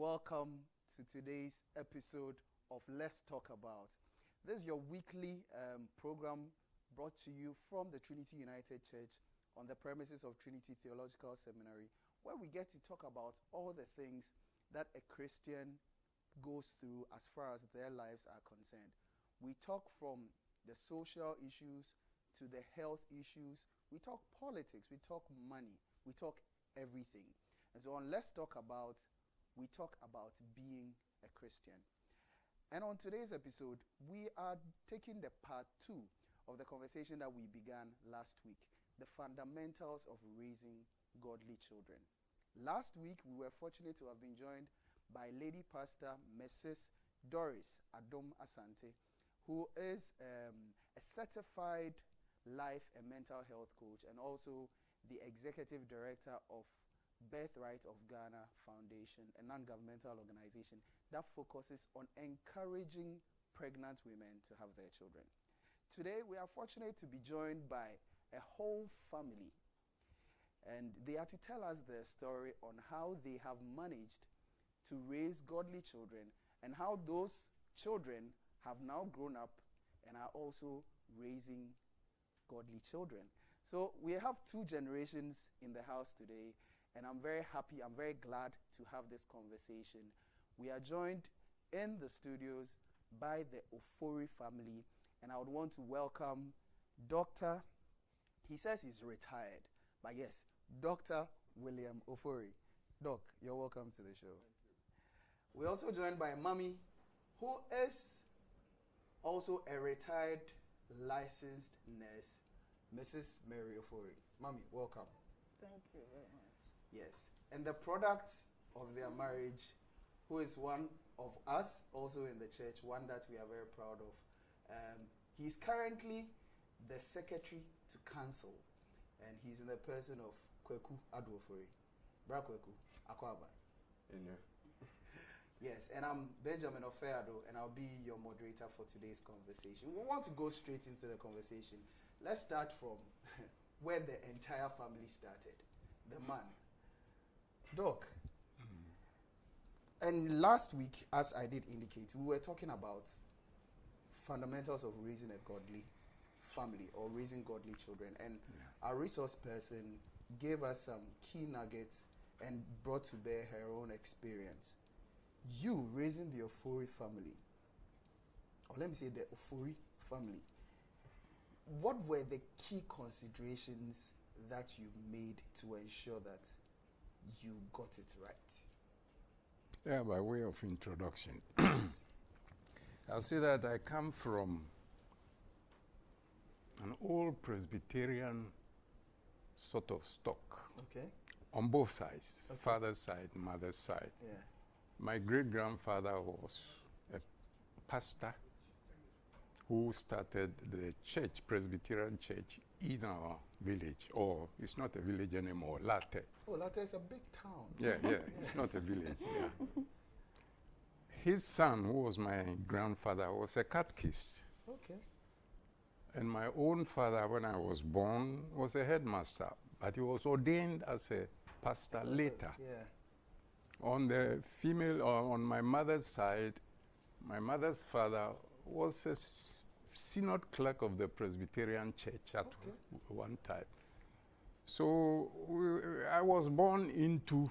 welcome to today's episode of Let's Talk About. This is your weekly program brought to you from the Trinity United Church on the premises of Trinity Theological Seminary, where we get to talk about all the things that a Christian goes through as far as their lives are concerned. We talk from the social issues to the health issues. We talk politics, we talk money, we talk everything. And so on Let's Talk About, we talk about being a Christian. And on today's episode, we are taking the part 2 of the conversation that we began last week, the fundamentals of raising godly children. Last week, we were fortunate to have been joined by Lady Pastor Mrs. Doris Adom Asante, who is a certified life and mental health coach and also the executive director of Birthright of Ghana Foundation, a non-governmental organization that focuses on encouraging pregnant women to have their children. Today, we are fortunate to be joined by a whole family, and they are to tell us their story on how they have managed to raise godly children and how those children have now grown up and are also raising godly children. So we have 2 generations in the house today, and I'm very happy, I'm very glad to have this conversation. We are joined in the studios by the Ofori family, and I would want to welcome Dr. He says he's retired, but yes, Dr. William Ofori. Doc, you're welcome to the show. Thank you. We're also joined by Mommy, who is also a retired licensed nurse, Mrs. Mary Ofori. Mommy, welcome. Thank you very much. Yes, and the product of their marriage, who is one of us also in the church, one that we are very proud of. He's currently the secretary to council, and he's in the person of Kweku Adwofori. Bra Kweku, Akwaba. Yes, and I'm Benjamin Ofeado, and I'll be your moderator for today's conversation. We want to go straight into the conversation. Let's start from where the entire family started, the man. Doc, and last week, as I did indicate, we were talking about fundamentals of raising a godly family or raising godly children, and our resource person gave us some key nuggets and brought to bear her own experience. You raising the Ofori family, or let me say the Ofori family, what were the key considerations that you made to ensure that you got it right? Yeah, by way of introduction, I'll say that I come from an old Presbyterian sort of stock. Okay. On both sides, Okay. father's side, mother's side. Yeah. My great-grandfather was a pastor who started the church, Presbyterian church, in our village, or it's not a village anymore, Latte. Oh, Latte is a big town. Yeah, it's not a village, yeah. His son, who was my grandfather, was a catechist. Okay. And my own father, when I was born, was a headmaster, but he was ordained as a pastor later. Yeah. On the female, or on my mother's side, my mother's father was a synod clerk of the Presbyterian church at one time. So I was born into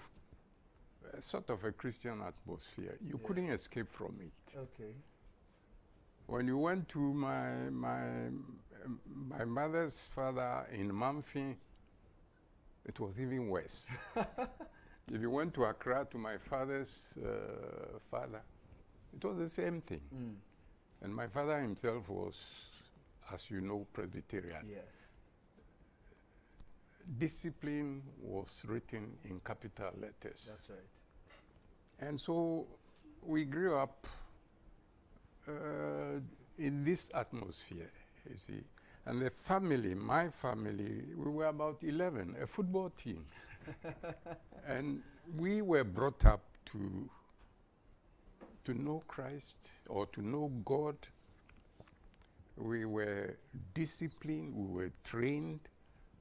a sort of a Christian atmosphere. You couldn't escape from it. Okay. When you went to my mother's father in Mamfi, it was even worse. If you went to Accra to my father's father, it was the same thing. And my father himself was, as you know, Presbyterian. Yes. Discipline was written in capital letters. That's right. And so we grew up in this atmosphere, you see. And the family, my family, we were about 11, a football team. And we were brought up to know Christ or to know God. We were disciplined, we were trained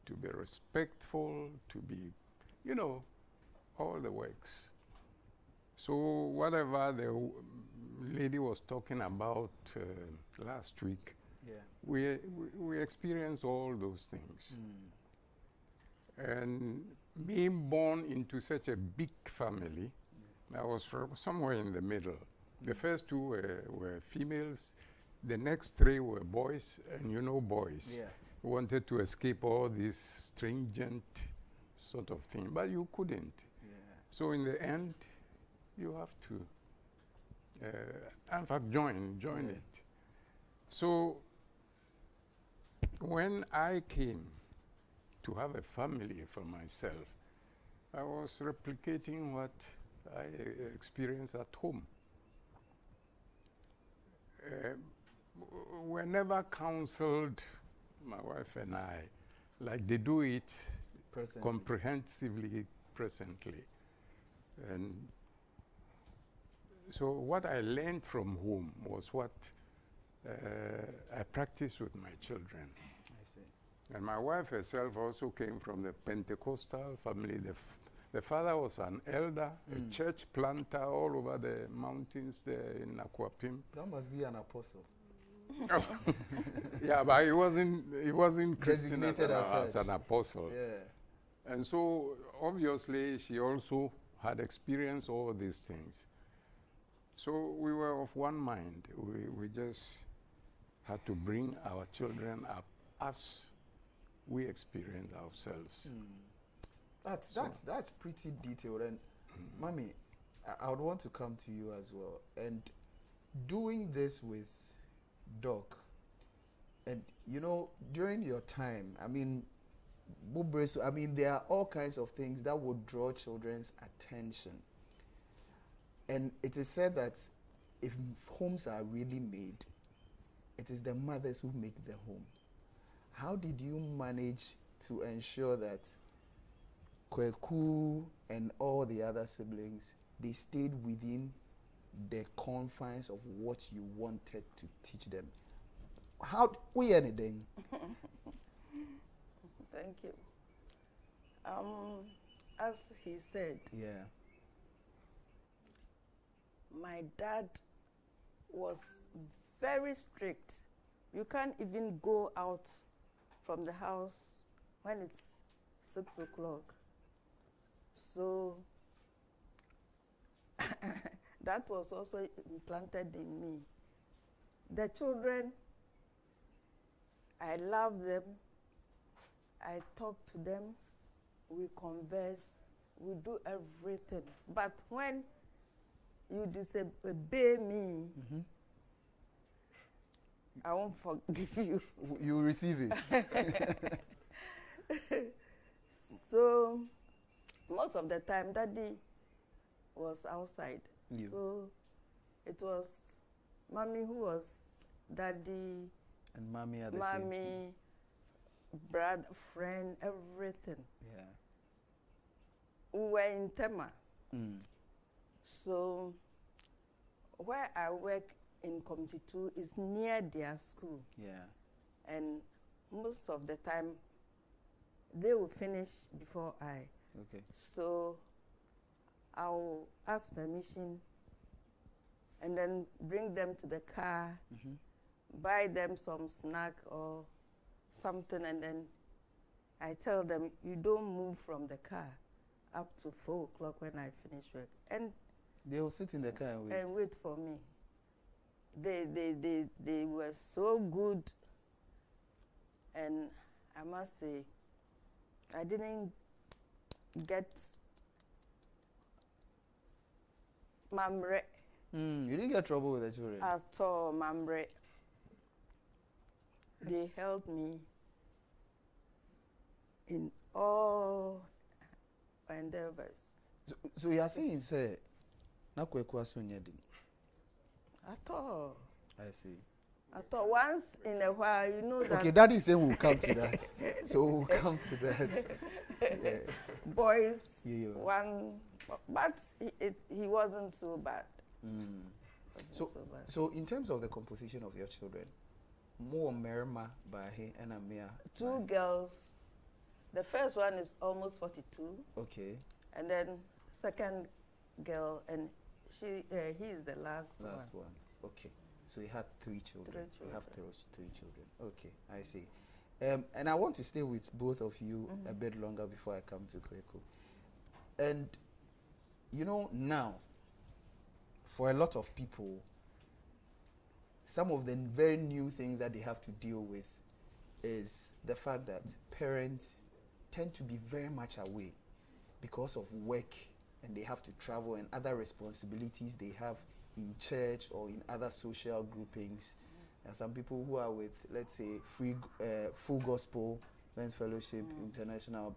to be respectful, to be, all the works. So whatever the lady was talking about last week, Yeah. we experienced all those things. And being born into such a big family, I was somewhere in the middle. The first two were females, the next three were boys, and you know boys. Yeah. Wanted to escape all this stringent sort of thing, but you couldn't. Yeah. So in the end, you have to, in fact, join Yeah. it. So when I came to have a family for myself, I was replicating what I experienced at home. We're never counseled, my wife and I, like they do it Presently. comprehensively presently. And so what I learned from home was what I practiced with my children. I see. And my wife herself also came from the Pentecostal family. The father was an elder, a church planter all over the mountains there in Akwapim. That must be an apostle. Yeah, but he wasn't Christian Designated as an apostle. Yeah. And so obviously she also had experienced all these things. So we were of one mind. We just had to bring our children up as we experienced ourselves. That's pretty detailed. And Mommy, I would want to come to you as well. And doing this with Doc, and you know, during your time, I mean, there are all kinds of things that would draw children's attention. And it is said that if homes are really made, it is the mothers who make the home. How did you manage to ensure that Kweku and all the other siblings, they stayed within the confines of what you wanted to teach them? How we anything? Thank you. As he said, Yeah. my dad was very strict. You can't even go out from the house when it's 6 o'clock. So that was also implanted in me. The children, I love them. I talk to them. We converse. We do everything. But when you disobey me, I won't forgive you. You receive it. So most of the time, Daddy was outside. You. So it was Mommy who was Daddy, And Mommy at the same time. Mommy, brother, friend, everything. Yeah. We were in Tema. Mm. So where I work in PT2 is near their school. Yeah. And most of the time, they will finish before I. Okay. So I'll ask permission and then bring them to the car, buy them some snack or something, and then I tell them, you don't move from the car up to 4 o'clock when I finish work. And they will sit in the car and wait. and wait for me. They were so good, and I must say, I didn't get mamre You didn't get trouble with the children. at all, mamre. They helped me in all endeavors. So you are saying, say, na Kweku Asunyedi. At all. I see. At all. Once in a while, you know that Okay, Daddy is saying we'll come to that. So we'll come to that. Yeah. boys, Yeah. one, but he wasn't so bad. Wasn't So, bad. so in terms of the composition of your children, more Merima Bahe and Amia. 2 girls. The first one is almost 42, Okay. and then second girl, and he is the last one. Okay. So he had 3 children. 3 You have children. 3 children. Okay, I see. And I want to stay with both of you a bit longer before I come to Kweku. And you know, now, for a lot of people, some of the very new things that they have to deal with is the fact that parents tend to be very much away because of work, and they have to travel and other responsibilities they have in church or in other social groupings. There are some people who are with, let's say, Full Gospel, Men's Fellowship, International,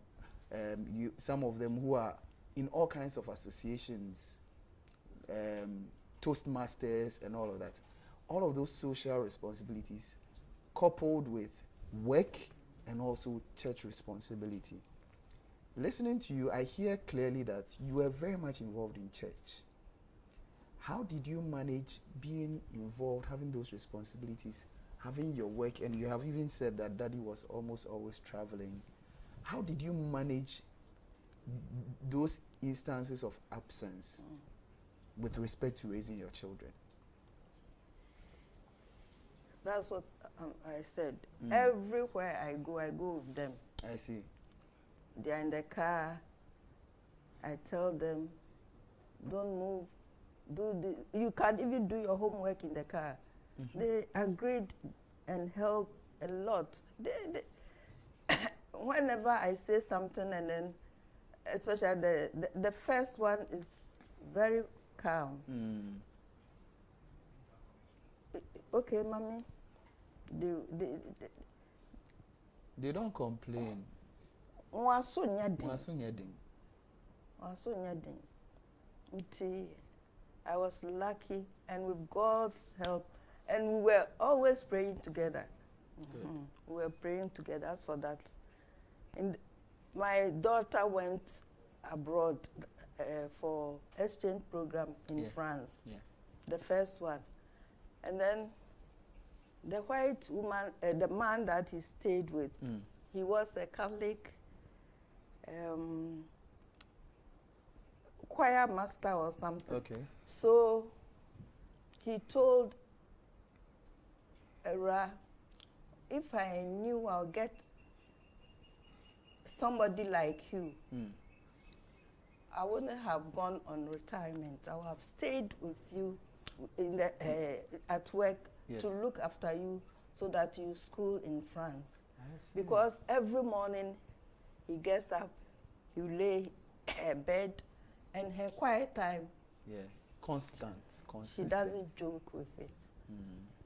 some of them who are in all kinds of associations, Toastmasters and all of that. All of those social responsibilities coupled with work and also church responsibility. Listening to you, I hear clearly that you were very much involved in church. How did you manage being involved, having those responsibilities, having your work, and you have even said that daddy was almost always traveling? How did you manage those instances of absence with respect to raising your children? That's what I said. Everywhere I go with them. I see. They are in the car. I tell them, don't move. You can even do your homework in the car. They agreed and helped a lot. Whenever I say something, and then, especially the first one is very calm. Okay, mommy. They don't complain. I was lucky, and with God's help, and we were always praying together. We were praying together. As for that, my daughter went abroad for exchange program in France, the first one, and then the white woman, the man that he stayed with, he was a Catholic choir master or something. Okay. So he told Era, if I knew I'll get somebody like you, I wouldn't have gone on retirement. I would have stayed with you in the at work to look after you so that you school in France. Because every morning he gets up, you lay her bed, and her quiet time. Constant. She doesn't joke with it.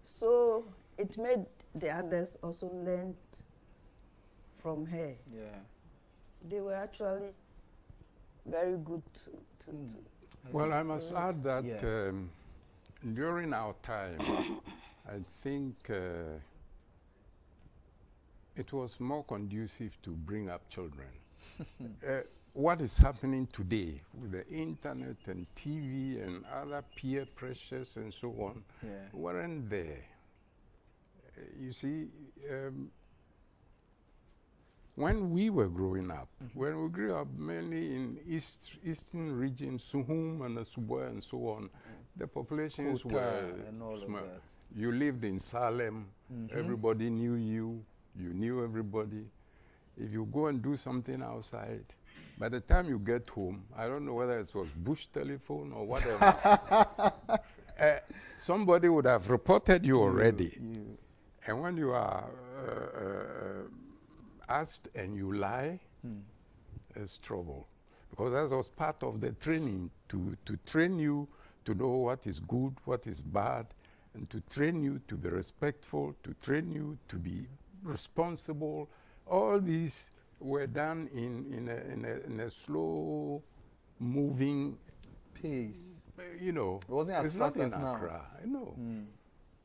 So it made the others also learn from her. They were actually very good to Well, I must add that during our time, I think it was more conducive to bring up children. What is happening today with the internet and TV and other peer pressures and so on weren't there. You see, when we were growing up, when we grew up mainly in eastern regions, Suhum and Asubwa and so on, the populations were small. You lived in Salem, everybody knew you, you knew everybody. If you go and do something outside, by the time you get home, I don't know whether it was bush telephone or whatever, somebody would have reported you already. And when you are asked and you lie, it's trouble. Because that was part of the training, to train you to know what is good, what is bad, and to train you to be respectful, to train you to be responsible. All these were done in a slow moving pace. You know, it wasn't as fast as now.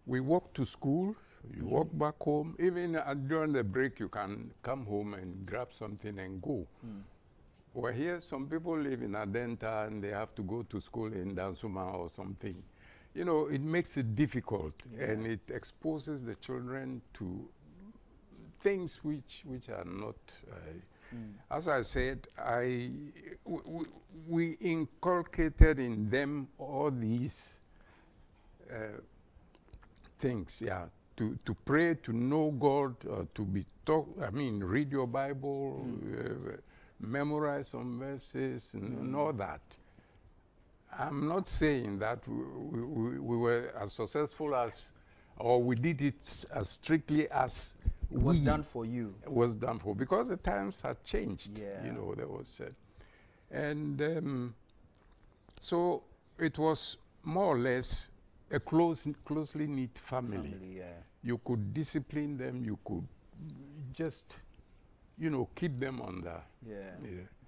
We walk to school, you walk back home. Even during the break, you can come home and grab something and go. Well, here, some people live in Adenta and they have to go to school in Dansuma or something. You know, it makes it difficult and it exposes the children to things which are not. As I said, we inculcated in them all these things, yeah, to pray, to know God, to be taught, read your Bible, memorize some verses, and all that. I'm not saying that we were as successful as, or we did it as strictly as was done for you. Was done for, because the times had changed. Yeah. You know, there was, and so it was more or less a closely knit family. Yeah. You could discipline them. You could just, keep them under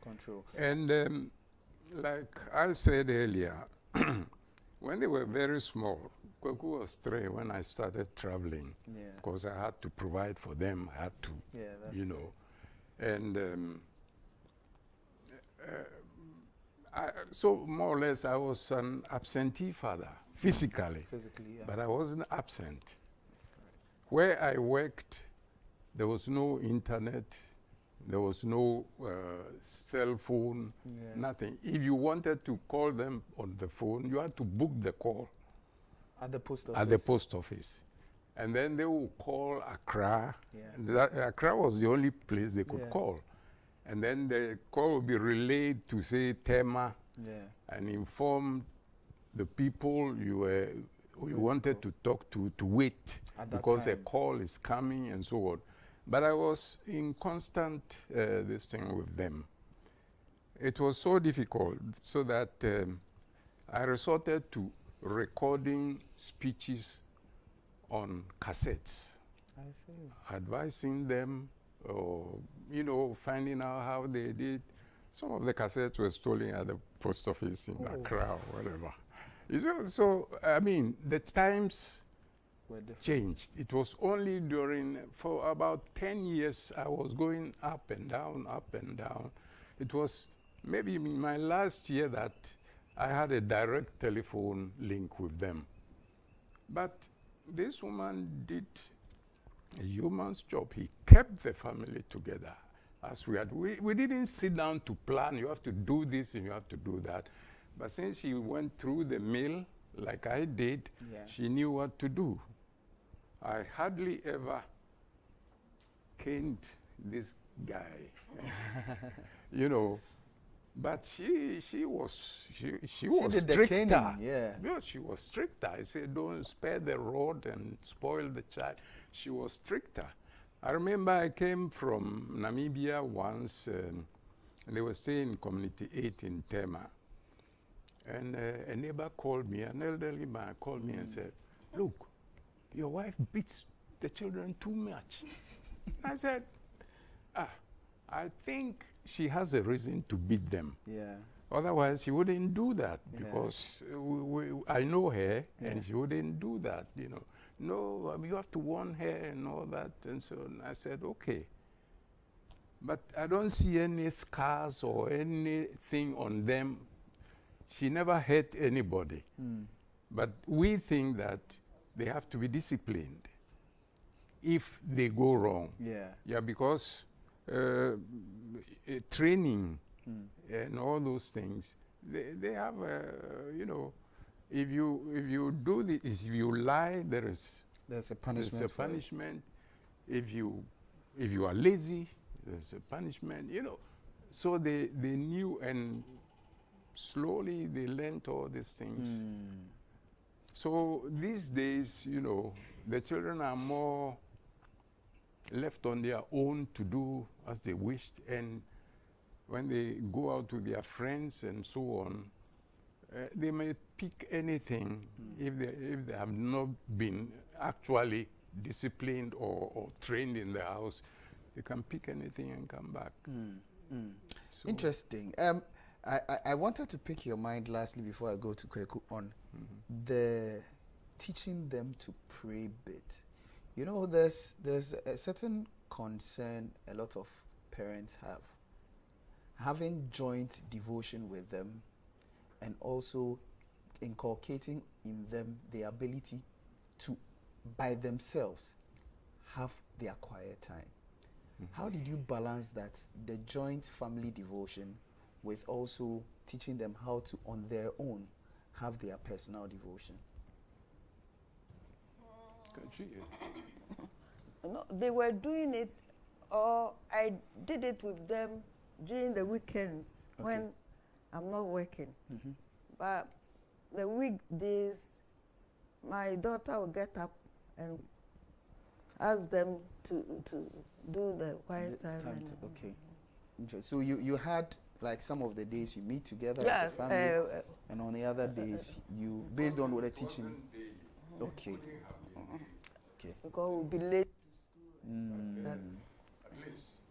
control. And like I said earlier, when they were very small, Kwaku was 3 when I started traveling, because I had to provide for them. I had to, and so more or less I was an absentee father, physically, yeah. but I wasn't absent. That's correct. Where I worked, there was no internet, there was no cell phone, nothing. If you wanted to call them on the phone, you had to book the call. At the post office? At the post office. And then they would call Accra. Yeah. And Accra was the only place they could call. And then the call would be relayed to, say, Tema, and inform the people you wanted to talk to wait, because a call is coming and so on. But I was in constant this thing with them. It was so difficult, so that I resorted to recording speeches on cassettes. I see. Advising them, or, finding out how they did. Some of the cassettes were stolen at the post office in Accra or whatever. So, the times changed. It was only for about 10 years, I was going up and down, up and down. It was maybe in my last year that I had a direct telephone link with them. But this woman did a human's job. He kept the family together. As we didn't sit down to plan, you have to do this and you have to do that. But since she went through the mill, like I did, she knew what to do. I hardly ever caned this guy, But she was stricter. Yeah, she was stricter. I said, don't spare the rod and spoil the child. She was stricter. I remember I came from Namibia once, and they were staying in Community 8 in Tema. And a neighbor called me, an elderly man called me and said, look, your wife beats the children too much. I said, I think she has a reason to beat them. Yeah. Otherwise, she wouldn't do that, because I know her, and she wouldn't do that, No, you have to warn her and all that. And so I said, okay. But I don't see any scars or anything on them. She never hurt anybody. But we think that they have to be disciplined if they go wrong. Yeah, because training and all those things, they have, if you do this, if you lie, there's a punishment. There's a punishment. If you are lazy, there's a punishment. So they knew, and slowly they learned all these things. So these days, the children are more left on their own to do as they wished, and when they go out with their friends and so on, they may pick anything if they have not been actually disciplined or trained in the house. They can pick anything and come back. So interesting. I wanted to pick your mind lastly before I go to Kweku on the teaching them to pray bit. There's a certain concern a lot of parents have. Having joint devotion with them, and also inculcating in them the ability to, by themselves, have their quiet time. How did you balance that, the joint family devotion, with also teaching them how to, on their own, have their personal devotion? No, they were doing it, or I did it with them during the weekends when I'm not working. But the weekdays, my daughter will get up and ask them to do the quiet time. Okay. So you had like some of the days you meet together yes, as a family, and on the other days you, based on what the teaching. Okay. Okay. Because we'll be late. At least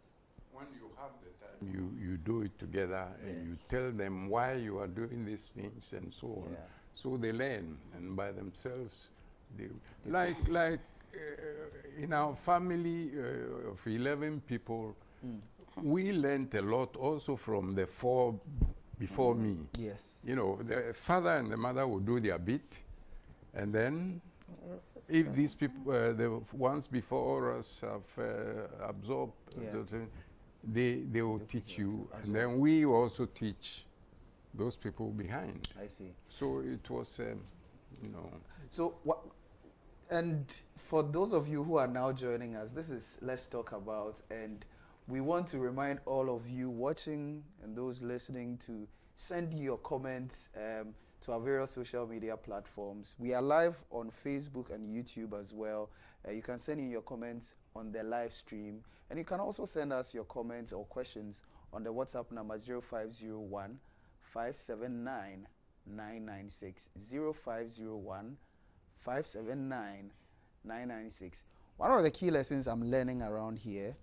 when you have the time, you do it together, and you tell them why you are doing these things and so on. So they learn, and by themselves, they like in our family of 11 people, we learned a lot also from the 4 before me. Yes. You know, the father and the mother will do their bit, and then if these people, the ones before us, have absorbed, they will teach you, and then we also teach those people behind. I see. So it was, you know. So what? And for those of you who are now joining us, this is Let's Talk About, and we want to remind all of you watching and those listening to send your comments to our various social media platforms. We are live on Facebook and YouTube as well. You can send in your comments on the live stream, and you can also send us your comments or questions on the WhatsApp number 0501 579 996 0501 579 996. One of the key lessons I'm learning around here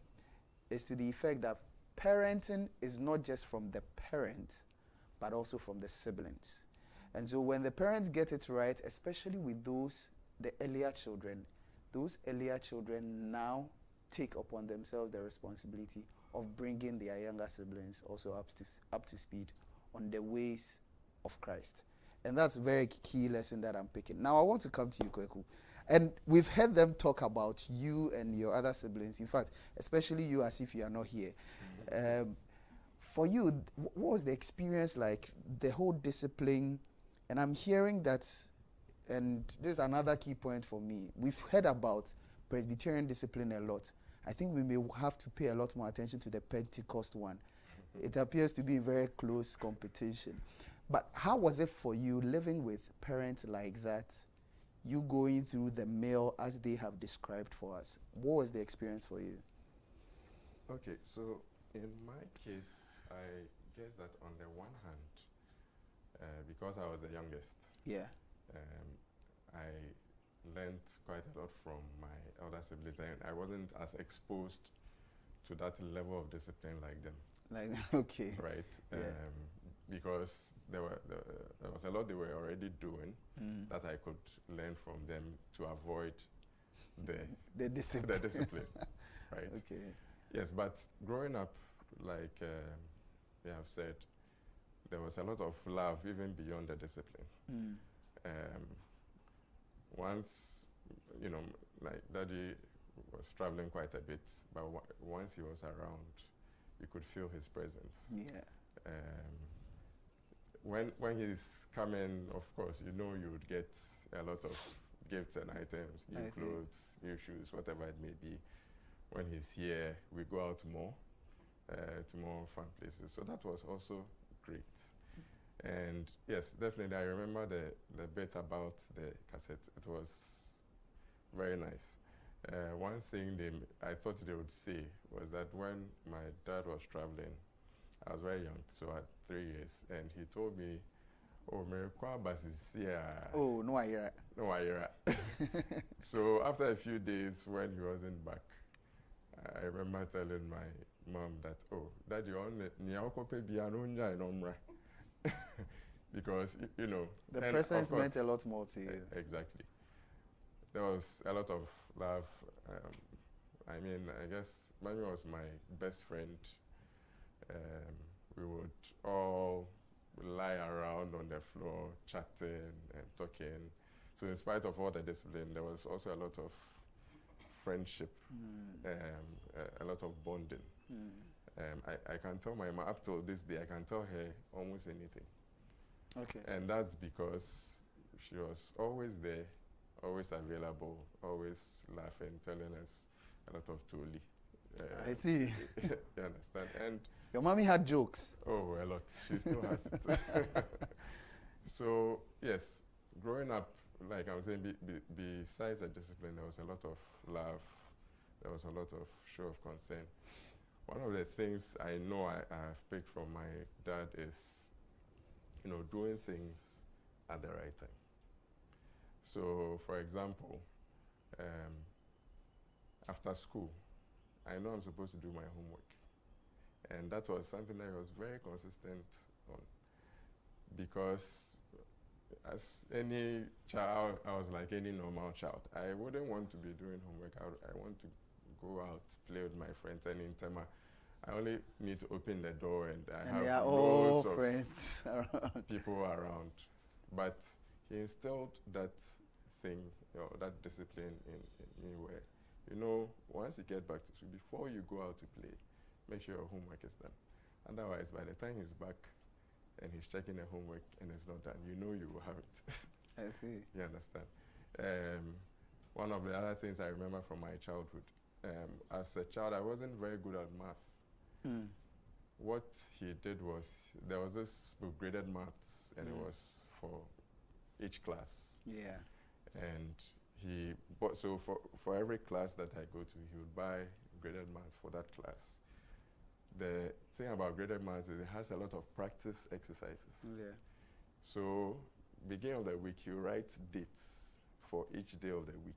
is to the effect that parenting is not just from the parent, but also from the siblings. And so when the parents get it right, especially with the earlier children, those earlier children now take upon themselves the responsibility of bringing their younger siblings also up to speed on the ways of Christ. And that's a very key lesson that I'm picking. Now I want to come to you, Kweku. And we've heard them talk about you and your other siblings. In fact, especially you, as if you are not here. For you, what was the experience like, the whole discipline? And I'm hearing that, and this is another key point for me. We've heard about Presbyterian discipline a lot. I think we may have to pay a lot more attention to the Pentecost one. It appears to be a very close competition. But how was it for you living with parents like that, you going through the mill as they have described for us? What was the experience for you? Okay, so in my case, I guess that on the one hand, because I was the youngest, I learned quite a lot from my elder siblings, and I wasn't as exposed to that level of discipline like them. Okay. Right? Because there was a lot they were already doing that I could learn from them to avoid the discipline. Right? Okay. Yes, but growing up, like they have said, there was a lot of love even beyond the discipline. Once, you know, like Daddy was traveling quite a bit, but once he was around, you could feel his presence. Yeah. When he's coming, of course, you know you would get a lot of gifts and items, new clothes, new shoes, whatever it may be. When he's here, we go out more to more fun places. So that was also great. And yes, definitely, I remember the bit about the cassette. It was very nice. One thing I thought they would say was that when my dad was traveling, I was very young, so I had 3 years, and he told me, "Oh, Merikwa is here." Oh, no, I hear. No, I hear. So after a few days, when he wasn't back, I remember telling my mom that, "Oh, Daddy, because you know the presence meant a lot more to you." Exactly. There was a lot of love. I mean, I guess Mami was my best friend. We would all lie around on the floor, chatting and talking. So in spite of all the discipline, there was also a lot of friendship, a lot of bonding. I can tell my mom, up till this day, I can tell her almost anything. Okay. And that's because she was always there, always available, always laughing, telling us a lot of tuli. I see. You understand? And your mommy had jokes. oh, a lot. She still has it. So, yes, growing up, like I was saying, besides the discipline, there was a lot of love. There was a lot of show of concern. One of the things I know I have picked from my dad is, doing things at the right time. So, for example, after school, I know I'm supposed to do my homework. And that was something that I was very consistent on. Because as any child, I was like any normal child. I wouldn't want to be doing homework. I want to go out, play with my friends, and in time, I only need to open the door and I have they are all loads of friends around. people around. But he instilled that thing, that discipline in me where, once you get back to school, before you go out to play, make sure your homework is done. Otherwise, by the time he's back and he's checking the homework and it's not done, you will have it. I see. You understand? One of the other things I remember from my childhood, as a child, I wasn't very good at math. What he did was, there was this book, graded maths, and it was for each class. Yeah. And he bought, so for every class that I go to, he would buy graded maths for that class. The thing about graded maths is it has a lot of practice exercises. Yeah. So, beginning of the week, you write dates for each day of the week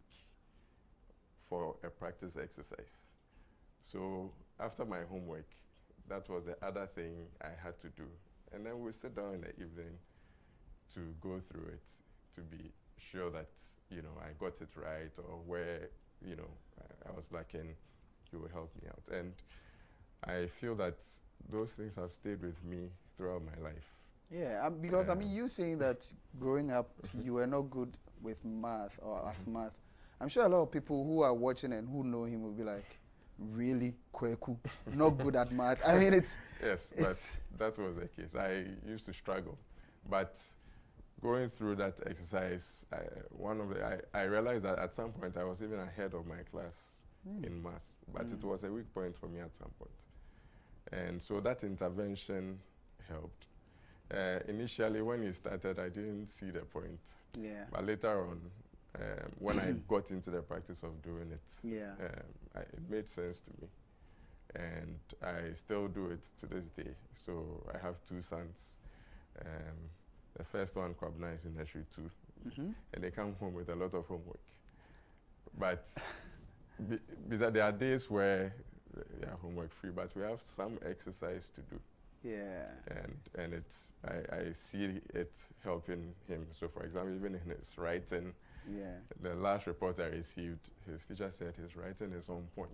for a practice exercise. So, after my homework, that was the other thing I had to do. And then we sit down in the evening to go through it, to be sure that, I got it right, or where, I was lacking, he will help me out. And I feel that those things have stayed with me throughout my life. Yeah, because you saying that growing up you were not good with math or at math, I'm sure a lot of people who are watching and who know him will be like, really, Kweku, not good at math. I mean, it's... Yes, but that was the case. I used to struggle. But going through that exercise, I realized that at some point I was even ahead of my class in math. But it was a weak point for me at some point. And so that intervention helped. Initially, when you started, I didn't see the point. Yeah. But later on, when I got into the practice of doing it, it made sense to me. And I still do it to this day. So I have 2 sons. The first one, Kwabna, is in nursery 2. And they come home with a lot of homework. But there are days where they are homework free, but we have some exercise to do. Yeah. And I see it helping him. So, for example, even in his writing, the last report I received, his teacher said his writing is on point.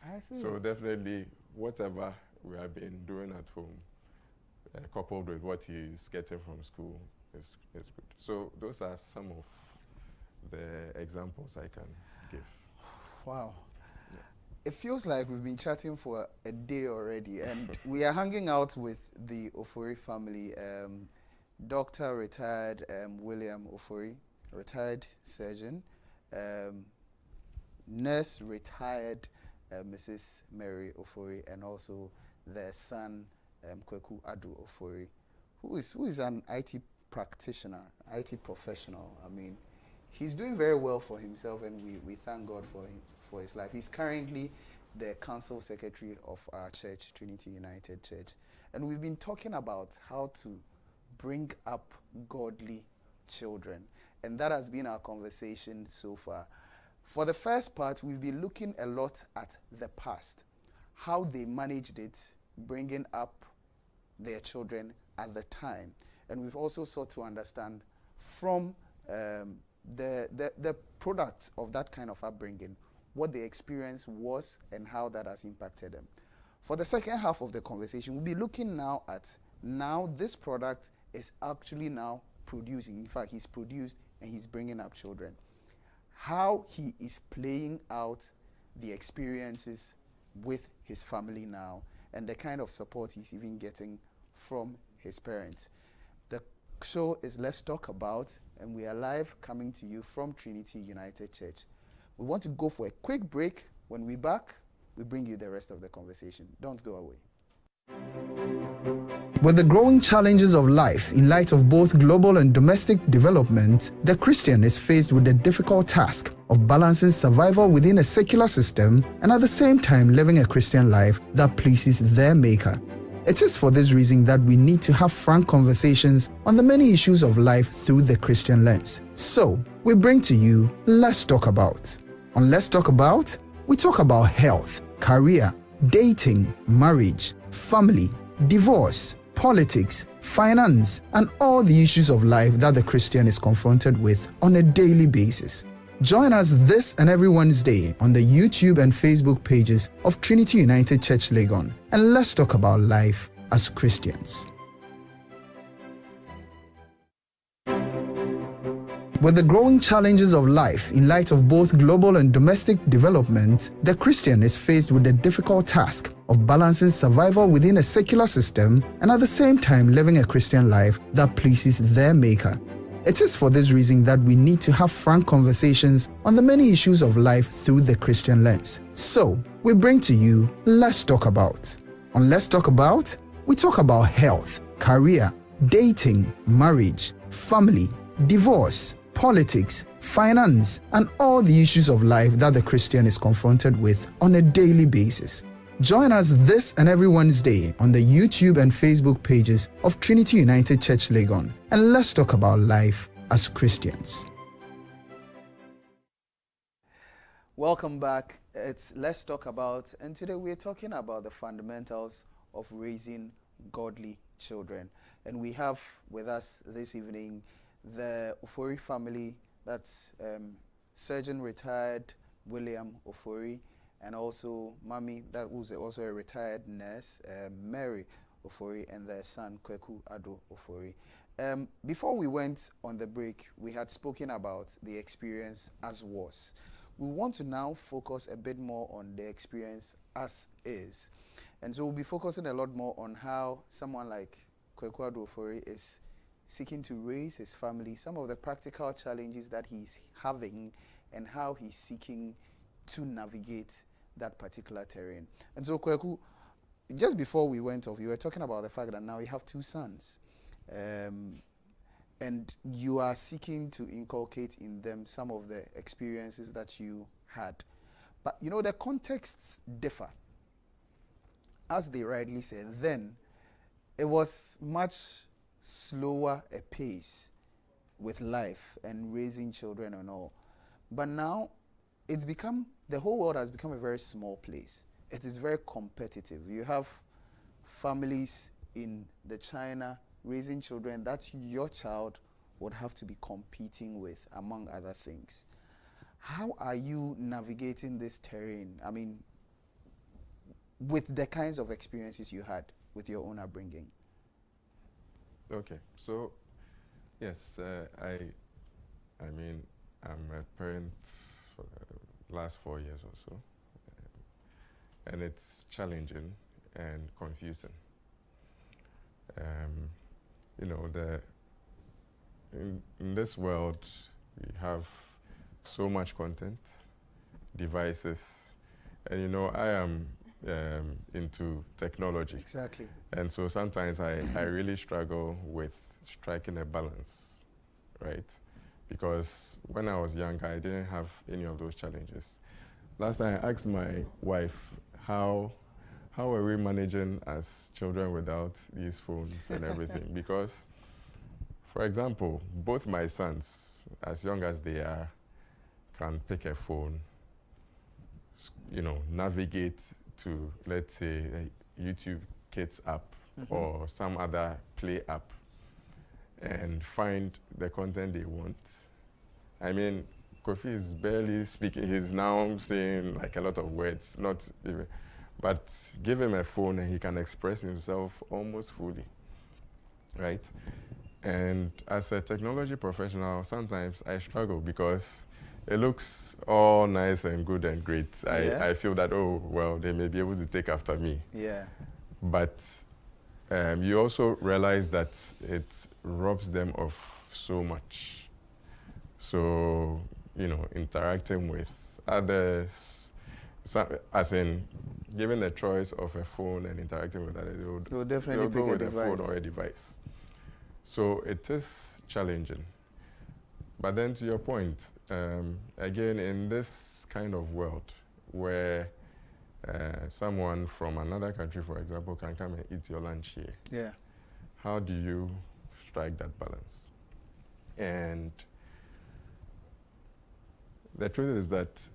I see. So definitely, whatever we have been doing at home, coupled with what he's getting from school, is good. So those are some of the examples I can give. Wow. It feels like we've been chatting for a day already, and we are hanging out with the Ofori family. Dr. Retired William Ofori, retired surgeon. Nurse retired Mrs. Mary Ofori, and also their son Kweku Adu Ofori, who is an IT practitioner, IT professional. I mean, he's doing very well for himself, and we thank God for him, for his life. He's currently the council secretary of our church, Trinity United Church. And we've been talking about how to bring up godly children. And that has been our conversation so far. For the first part, we've been looking a lot at the past, how they managed it, bringing up their children at the time. And we've also sought to understand from the product of that kind of upbringing, what the experience was and how that has impacted them. For the second half of the conversation, we'll be looking now at this product is actually now producing. In fact, he's produced and he's bringing up children. How he is playing out the experiences with his family now and the kind of support he's even getting from his parents. The show is Let's Talk About, and we are live coming to you from Trinity United Church. We want to go for a quick break. When we're back, we bring you the rest of the conversation. Don't go away. With the growing challenges of life in light of both global and domestic development, the Christian is faced with the difficult task of balancing survival within a secular system and at the same time living a Christian life that pleases their Maker. It is for this reason that we need to have frank conversations on the many issues of life through the Christian lens. So, we bring to you Let's Talk About. On Let's Talk About, we talk about health, career, dating, marriage, family, divorce, politics, finance, and all the issues of life that the Christian is confronted with on a daily basis. Join us this and every Wednesday on the YouTube and Facebook pages of Trinity United Church Legon, and let's talk about life as Christians. With the growing challenges of life in light of both global and domestic development, the Christian is faced with the difficult task of balancing survival within a secular system and at the same time living a Christian life that pleases their Maker. It is for this reason that we need to have frank conversations on the many issues of life through the Christian lens. So, we bring to you Let's Talk About. On Let's Talk About, we talk about health, career, dating, marriage, family, divorce, politics, finance, and all the issues of life that the Christian is confronted with on a daily basis. Join us this and every Wednesday on the YouTube and Facebook pages of Trinity United Church Legon, and let's talk about life as Christians. Welcome back. It's Let's Talk About, and today we're talking about the fundamentals of raising godly children. And we have with us this evening the Ofori family, that's Surgeon Retired William Ofori, and also Mommy, that was also a retired nurse, Mary Ofori, and their son, Kweku Ado Ofori. Before we went on the break, we had spoken about the experience as was. We want to now focus a bit more on the experience as is. And so we'll be focusing a lot more on how someone like Kweku Ado Ofori is seeking to raise his family, some of the practical challenges that he's having, and how he's seeking to navigate that particular terrain. And so, Kweku, just before we went off, you were talking about the fact that now you have two sons, and you are seeking to inculcate in them some of the experiences that you had. But, you know, the contexts differ. As they rightly said, then it was much slower a pace with life and raising children and all. But now it's become, the whole world has become a very small place. It is very competitive. You have families in the China raising children that your child would have to be competing with, among other things. How are you navigating this terrain? I mean, with the kinds of experiences you had with your own upbringing. Okay, so yes, I mean, I'm a parent for the last 4 years or so, and it's challenging and confusing. You know, in this world, we have so much content, devices, and you know, I am into technology. Exactly. And so sometimes I really struggle with striking a balance, right? Because when I was younger, I didn't have any of those challenges. Last time I asked my wife, how are we managing as children without these phones and everything? Because, for example, both my sons, as young as they are, can pick a phone, you know, navigate to, let's say, a YouTube Kids app or some other play app and find the content they want. I mean, Kofi is barely speaking. He's now saying like a lot of words, not even, but give him a phone and he can express himself almost fully, right? And as a technology professional, sometimes I struggle because it looks all nice and good and great. Yeah. I feel that, oh, well, they may be able to take after me. Yeah. But you also realize that it robs them of so much. So, you know, interacting with others, as in given the choice of a phone and interacting with others, They'll definitely go pick with a a phone or a device. So it is challenging. But then to your point, again, in this kind of world where someone from another country, for example, can come and eat your lunch here, Yeah. how do you strike that balance? And the truth is that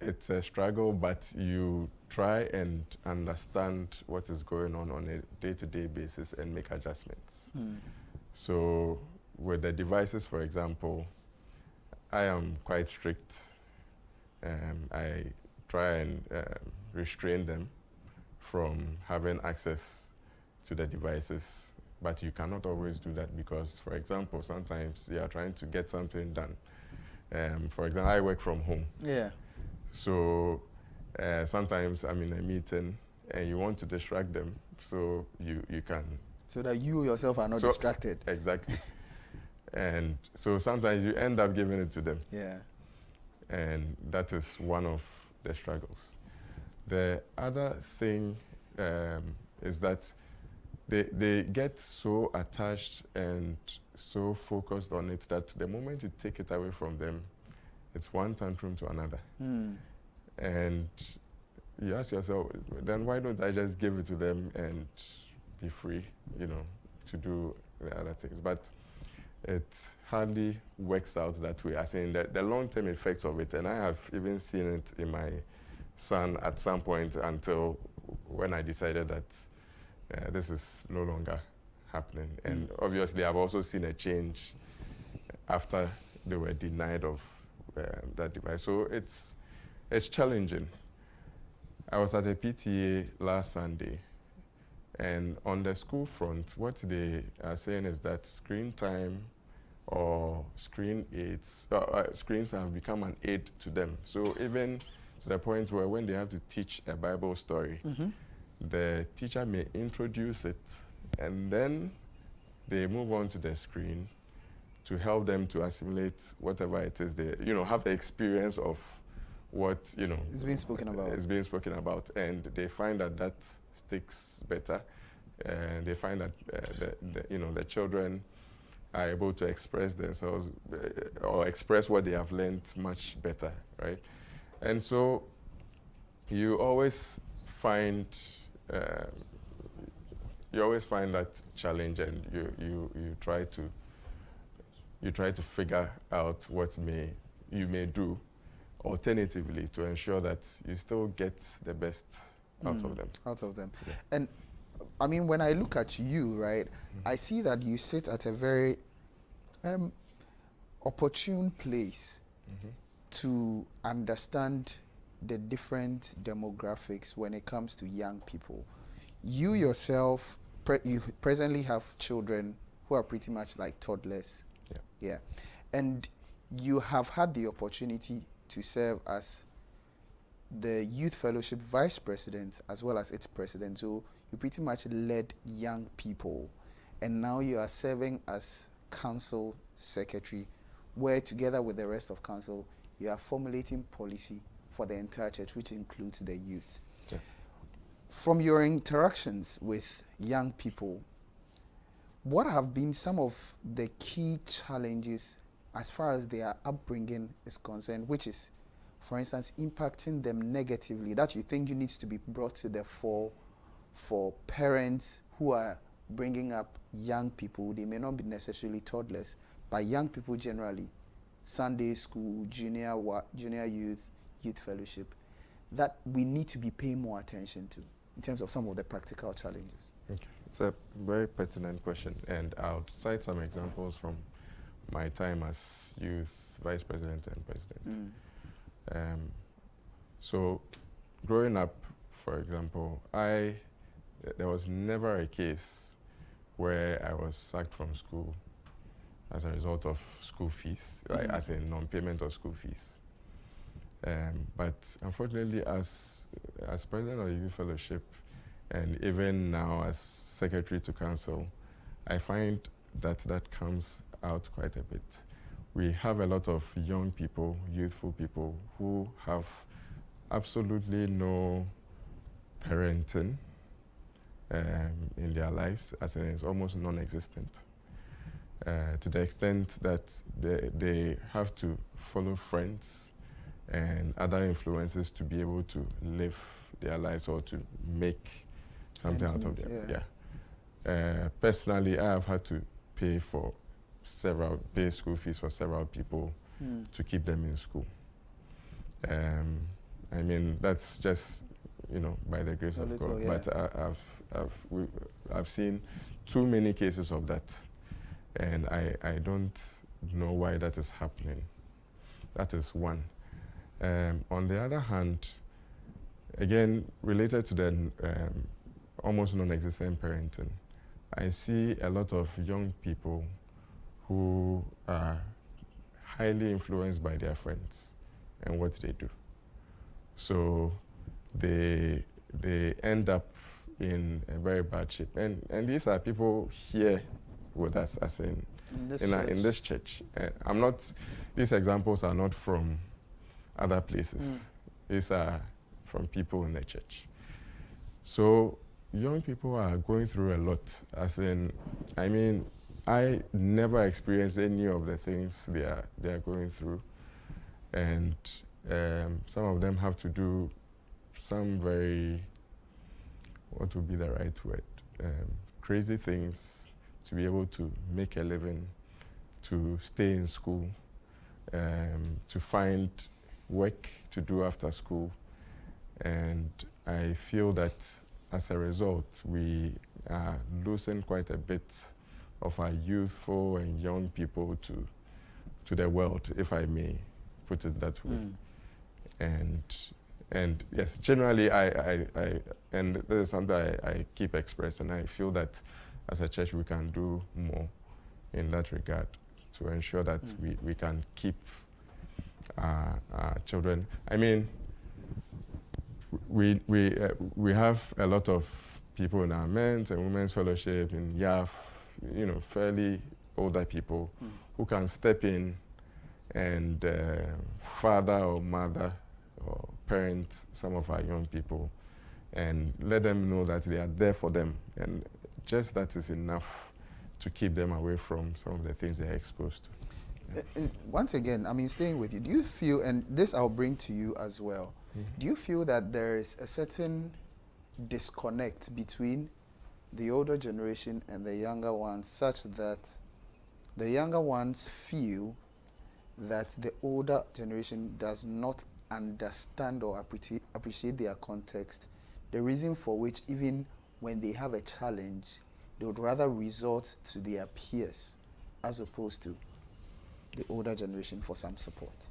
it's a struggle, but you try and understand what is going on a day-to-day basis and make adjustments. So with the devices, for example, I am quite strict. I try and restrain them from having access to the devices, but you cannot always do that because, for example, sometimes you are trying to get something done. For example, I work from home. Yeah. So sometimes I'm in a meeting and you want to distract them, so you can. So that you yourself are not distracted. Exactly. And so sometimes you end up giving it to them. Yeah. And that is one of the struggles. The other thing is that they get so attached and so focused on it that the moment you take it away from them, it's one tantrum to another. And you ask yourself, then why don't I just give it to them and be free, you know, to do the other things? But it hardly works out that way. I mean, the long-term effects of it, and I have even seen it in my son at some point until when I decided that this is no longer happening. And obviously, I've also seen a change after they were denied of that device. So it's challenging. I was at a PTA last Sunday, and on the school front, what they are saying is that screen time or screen aids, screens have become an aid to them. So even to the point where when they have to teach a Bible story, the teacher may introduce it, and then they move on to the screen to help them to assimilate whatever it is they, you know, have the experience of what, you know, It's being spoken about. It's being spoken about, and they find that that sticks better, and they find that you know, the children are able to express themselves or express what they have learned much better, right? And so you always find that challenge, and you try to figure out what you may do alternatively to ensure that you still get the best out of them. Yeah. And I mean, when I look at you, right, I see that you sit at a very opportune place to understand the different demographics when it comes to young people. You yourself, you presently have children who are pretty much like toddlers. Yeah. And you have had the opportunity to serve as the Youth Fellowship Vice President as well as its President. So you pretty much led young people. And now you are serving as Council Secretary, where together with the rest of Council, you are formulating policy for the entire church, which includes the youth. Yeah. From your interactions with young people, what have been some of the key challenges as far as their upbringing is concerned, which is, for instance, impacting them negatively, that you think you needs to be brought to the fore for parents who are bringing up young people? They may not be necessarily toddlers, but young people generally, Sunday school, junior youth fellowship, that we need to be paying more attention to in terms of some of the practical challenges. Okay. It's a very pertinent question, and I'll cite some examples from my time as Youth Vice President and President. So growing up, for example, there was never a case where I was sacked from school as a result of school fees, like as in non-payment of school fees. But unfortunately, as president of the Youth Fellowship, and even now as secretary to council, I find that comes out quite a bit. We have a lot of young people, youthful people, who have absolutely no parenting in their lives, as in it's almost non-existent, to the extent that they have to follow friends and other influences to be able to live their lives or to make something out of them. Personally, I have had to pay school fees for several people to keep them in school. I mean, that's just, by the grace of God. Yeah. But I've seen too many cases of that, and I don't know why that is happening. That is one. On the other hand, again, related to the almost non-existent parenting, I see a lot of young people who are highly influenced by their friends and what they do. So they end up in a very bad shape. And these are people here with us, as in this church. These examples are not from other places. These are from people in the church. So young people are going through a lot, I never experienced any of the things they are going through, and some of them have to do some very, what would be the right word, crazy things to be able to make a living, to stay in school, to find work to do after school. And I feel that as a result, we are losing quite a bit of our youthful and young people to the world, if I may put it that way. And yes, generally, and this is something I keep expressing. I feel that as a church, we can do more in that regard to ensure that we can keep our children. I mean, we have a lot of people in our men's and women's fellowship, in YAF, fairly older people who can step in and father or mother or parent some of our young people and let them know that they are there for them. And just that is enough to keep them away from some of the things they are exposed to. And once again, staying with you, do you feel, and this I'll bring to you as well, do you feel that there is a certain disconnect between the older generation and the younger ones, such that the younger ones feel that the older generation does not understand or appreciate their context, the reason for which even when they have a challenge, they would rather resort to their peers as opposed to the older generation for some support?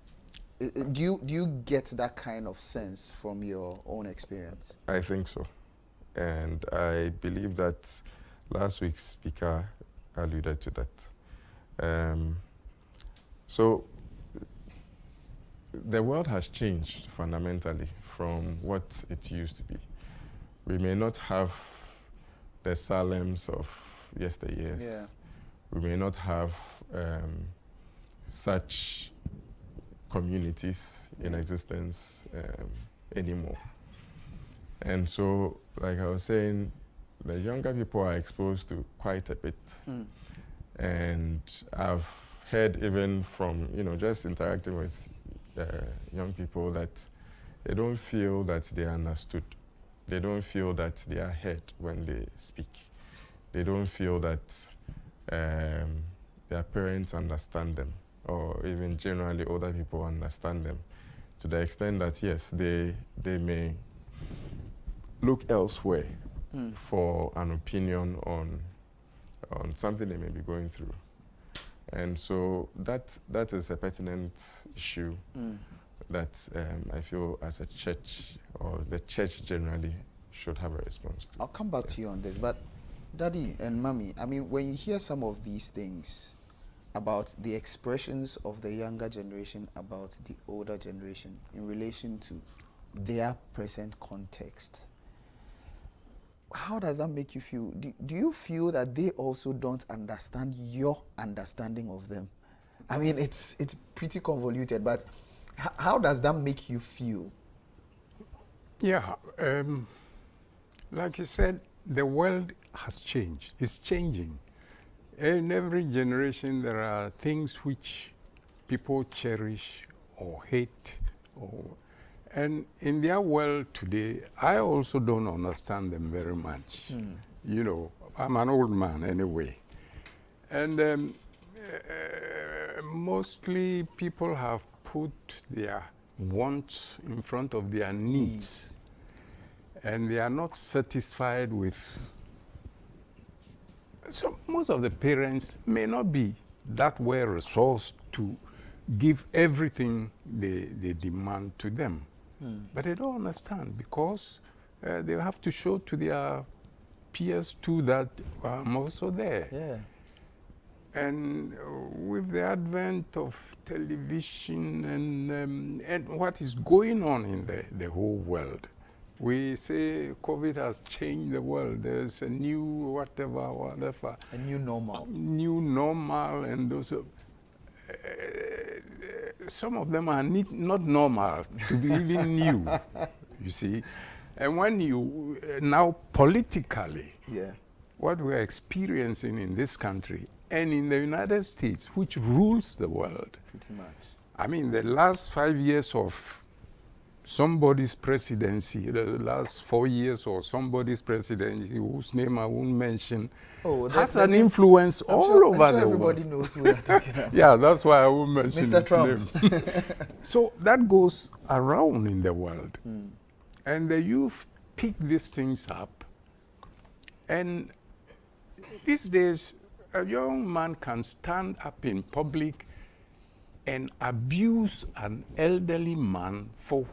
Do you get that kind of sense from your own experience? I think so. And I believe that last week's speaker alluded to that. So the world has changed fundamentally from what it used to be. We may not have the Salems of yesteryears. Yeah. We may not have such communities in existence anymore. And so, like I was saying, the younger people are exposed to quite a bit. And I've heard even from, just interacting with young people, that they don't feel that they are understood. They don't feel that they are heard when they speak. They don't feel that their parents understand them, or even generally older people understand them, to the extent that, yes, they may look elsewhere for an opinion on something they may be going through. And so that is a pertinent issue that I feel as a church, or the church generally, should have a response to. I'll come back to you on this, but Daddy and Mommy, when you hear some of these things, about the expressions of the younger generation about the older generation in relation to their present context. How does that make you feel? Do you feel that they also don't understand your understanding of them? I mean, it's pretty convoluted, but how does that make you feel? Yeah, like you said, the world has changed. It's changing. In every generation, there are things which people cherish or hate, and in their world today, I also don't understand them very much. You know, I'm an old man anyway, and mostly people have put their wants in front of their needs, and they are not satisfied with. So most of the parents may not be that well resourced to give everything they demand to them. But they don't understand because they have to show to their peers too that I'm also there. Yeah. And with the advent of television and what is going on in the whole world, we say COVID has changed the world. There's a new whatever. A new normal. New normal, and those. Some of them are not normal to be even new, you see. And when you, now politically, what we're experiencing in this country and in the United States, which rules the world. Pretty much. I mean, the last 5 years of somebody's presidency, the last 4 years or somebody's presidency, whose name I won't mention, has an influence all over the world. Everybody knows who we're talking about. Yeah, that's why I won't mention Mr. Trump. his name. So that goes around in the world. And the youth pick these things up. And these days, a young man can stand up in public and abuse an elderly man for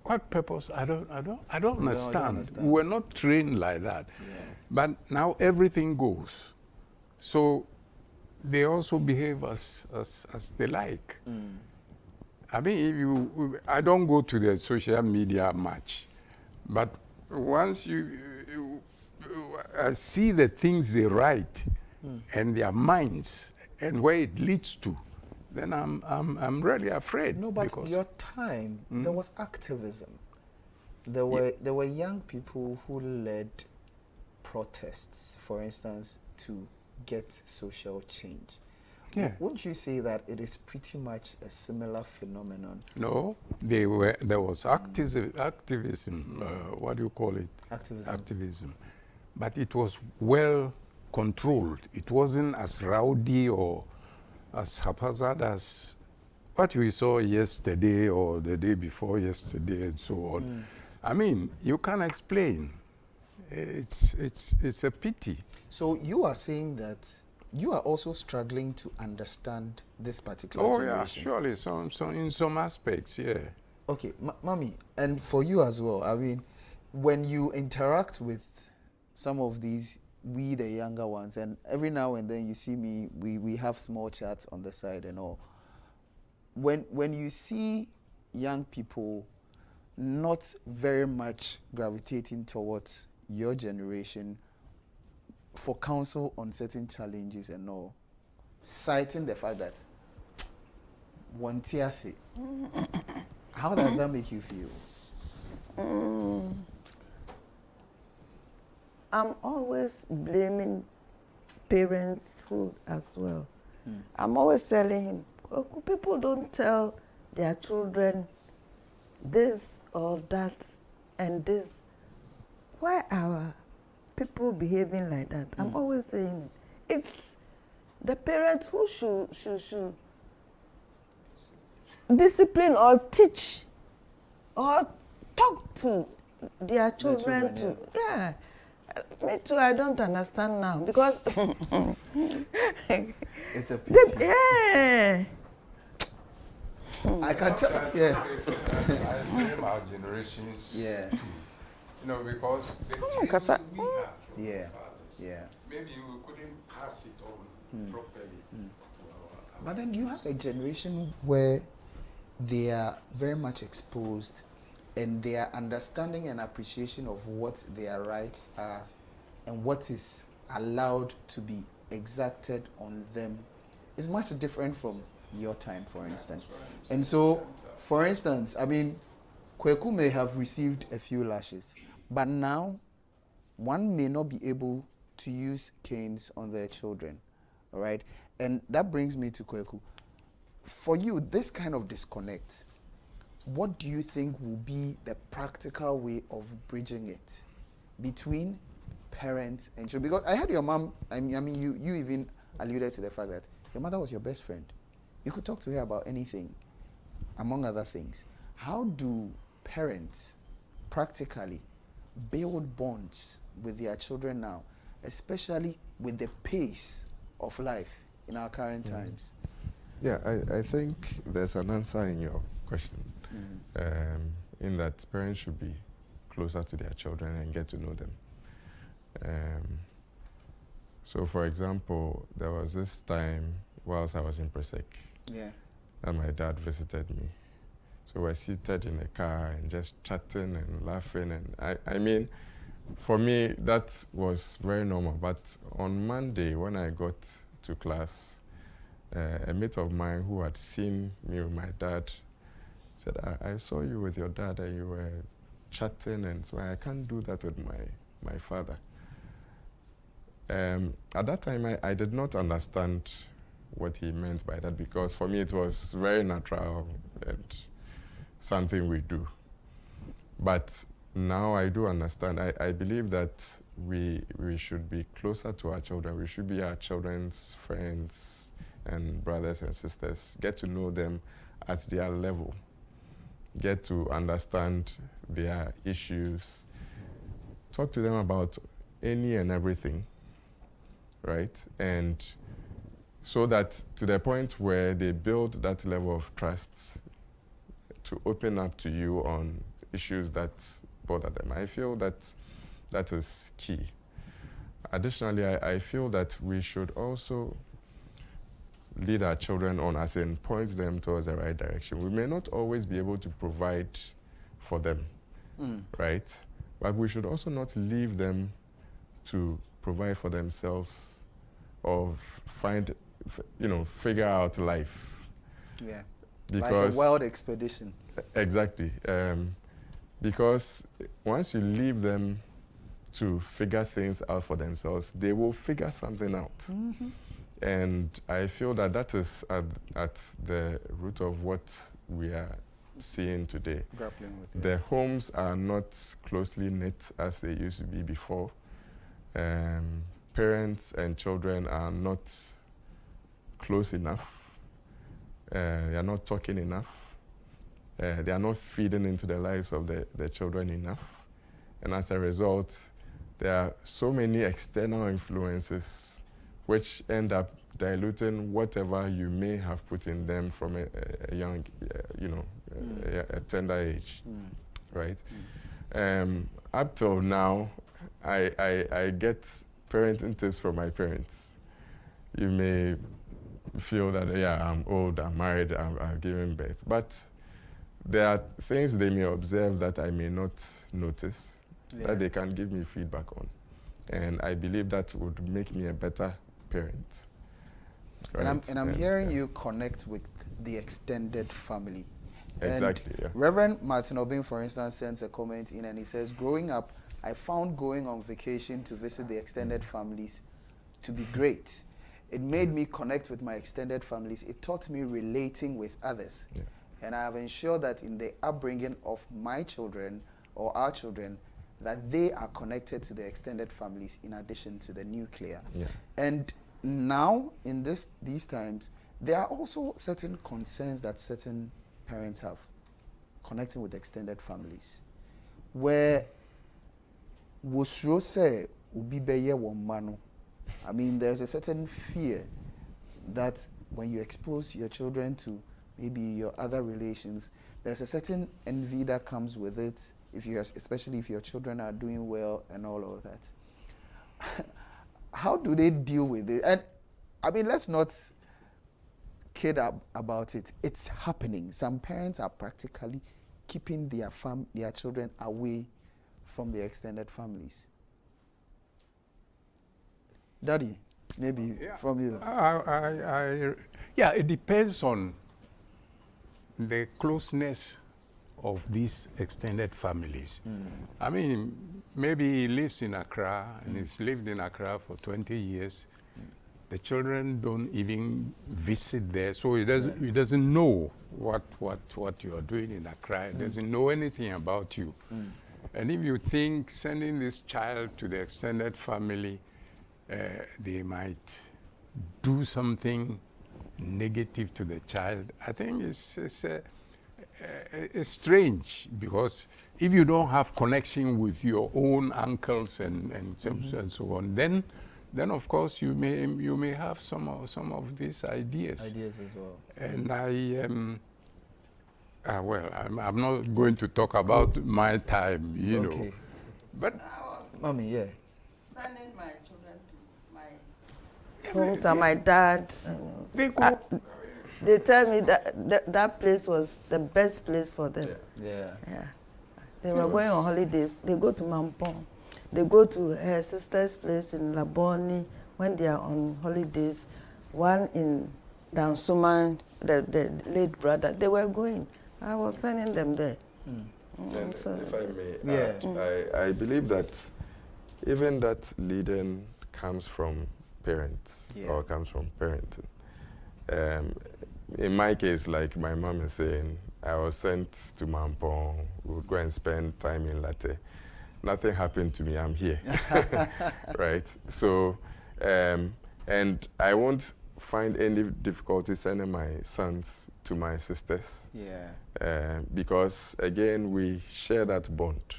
what purpose? I don't understand. We're not trained like that. Yeah. But now everything goes. So they also behave as they like. I mean, I don't go to the social media much, but once I see the things they write and their minds and where it leads to, then I'm really afraid. No, but your time, there was activism. There were young people who led protests, for instance, to get social change. Yeah. Wouldn't you say that it is pretty much a similar phenomenon? No, there was activism. What do you call it? Activism. Activism, but it was well controlled. It wasn't as rowdy or as haphazard as what we saw yesterday or the day before yesterday and so on. I mean, you can't explain. It's a pity. So you are saying that you are also struggling to understand this particular generation? Yeah, surely, in some aspects, yeah. Okay, Mommy, and for you as well, I mean, when you interact with some of these, we the younger ones, and every now and then you see me, we have small chats on the side and all. When you see young people not very much gravitating towards your generation for counsel on certain challenges and all, citing the fact that how does that make you feel? I'm always blaming parents who as well. I'm always telling him, people don't tell their children this or that and this. Why are people behaving like that? I'm always saying it. It's the parents who should discipline or teach or talk to their children too. Yeah. Me too, I don't understand now because it's a pity. Yeah. I can tell. Yeah. I blame our generations. Yeah. Too. You know, because the Yeah. maybe we couldn't pass it on properly to our. But then you have a generation where they are very much exposed, and their understanding and appreciation of what their rights are and what is allowed to be exacted on them is much different from your time, for instance. And so, for instance, I mean, Kweku may have received a few lashes, but now one may not be able to use canes on their children, all right? And that brings me to Kweku. For you, this kind of disconnect, what do you think will be the practical way of bridging it between parents and children? Because I heard your mom, I mean, you even alluded to the fact that your mother was your best friend. You could talk to her about anything, among other things. How do parents practically build bonds with their children now, especially with the pace of life in our current times? Yeah, I think there's an answer in your question, in that parents should be closer to their children and get to know them. So, for example, there was this time whilst I was in Presec, that my dad visited me. So we're seated in a car and just chatting and laughing. And I mean, for me, that was very normal. But on Monday, when I got to class, a mate of mine who had seen me with my dad said, I saw you with your dad and you were chatting, and so I can't do that with my father. At that time, I did not understand what he meant by that, because for me it was very natural and something we do. But now I do understand. I believe that we should be closer to our children. We should be our children's friends and brothers and sisters. Get to know them at their level. Get to understand their issues. Talk to them about any and everything, right? And so that to the point where they build that level of trust to open up to you on issues that bother them. I feel that that is key. Additionally, I feel that we should also lead our children on, as in point them towards the right direction. We may not always be able to provide for them, right? But we should also not leave them to provide for themselves or figure out life. Yeah, because like a wild expedition. Exactly. Because once you leave them to figure things out for themselves, they will figure something out. And I feel that that is at the root of what we are seeing today. Grappling with it. The homes are not closely knit as they used to be before. Parents and children are not close enough. They are not talking enough. They are not feeding into the lives of the children enough. And as a result, there are so many external influences which end up diluting whatever you may have put in them from a young, a tender age, right? Up till now, I get parenting tips from my parents. You may feel that, I'm old, I'm married, I've given birth, but there are things they may observe that I may not notice, that they can give me feedback on. And I believe that would make me a better parent. Right? And I'm hearing you connect with the extended family. Exactly, and Reverend Martin Obin, for instance, sends a comment in and he says, growing up, I found going on vacation to visit the extended families to be great. It made me connect with my extended families. It taught me relating with others. And I have ensured that in the upbringing of my children or our children, that they are connected to the extended families in addition to the nuclear. And now, in these times, there are also certain concerns that certain parents have connecting with extended families, where I mean, there's a certain fear that when you expose your children to maybe your other relations, there's a certain envy that comes with it, especially if your children are doing well and all of that. How do they deal with it? And I mean, let's not kid about it. It's happening. Some parents are practically keeping their children away from their extended families. Daddy, maybe from you. Yeah, it depends on the closeness of these extended families. I mean, maybe he lives in Accra and he's lived in Accra for 20 years. The children don't even visit there, so he doesn't know what you are doing in Accra. He doesn't know anything about you. And if you think sending this child to the extended family, they might do something negative to the child, I think it's strange, because if you don't have connection with your own uncles and so on, then of course you may have some of these ideas. Ideas as well. And I'm not going to talk about my time, you know. But Mommy, yeah. Sending my children to my dad. They tell me that place was the best place for them. Yeah. They were going on holidays. They go to Mampong. They go to her sister's place in Laboni when they are on holidays. One in Dansuman, the late brother. They were going. I was sending them there. And So if I may add, I believe that even that leading comes from parents or comes from parenting. In my case, like my mom is saying, I was sent to Mampong. We would go and spend time in Latte. Nothing happened to me. I'm here, right? So, and I won't find any difficulty sending my sons to my sisters. Because again, we share that bond.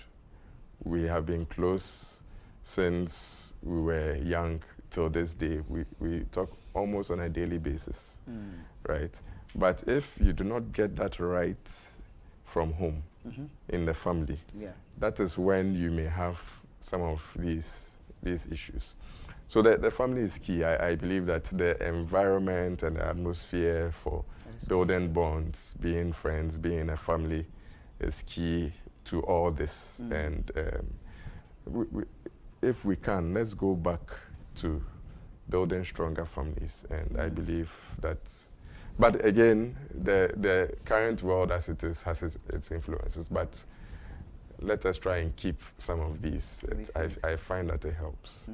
We have been close since we were young till this day. We talk almost on a daily basis, right? But if you do not get that right from home, in the family, that is when you may have some of these issues. So the family is key. I believe that the environment and the atmosphere for building bonds, being friends, being a family is key to all this. And if we can, let's go back to building stronger families. And I believe that, but again, the current world as it is has its influences. But let us try and keep some of these. I find that it helps.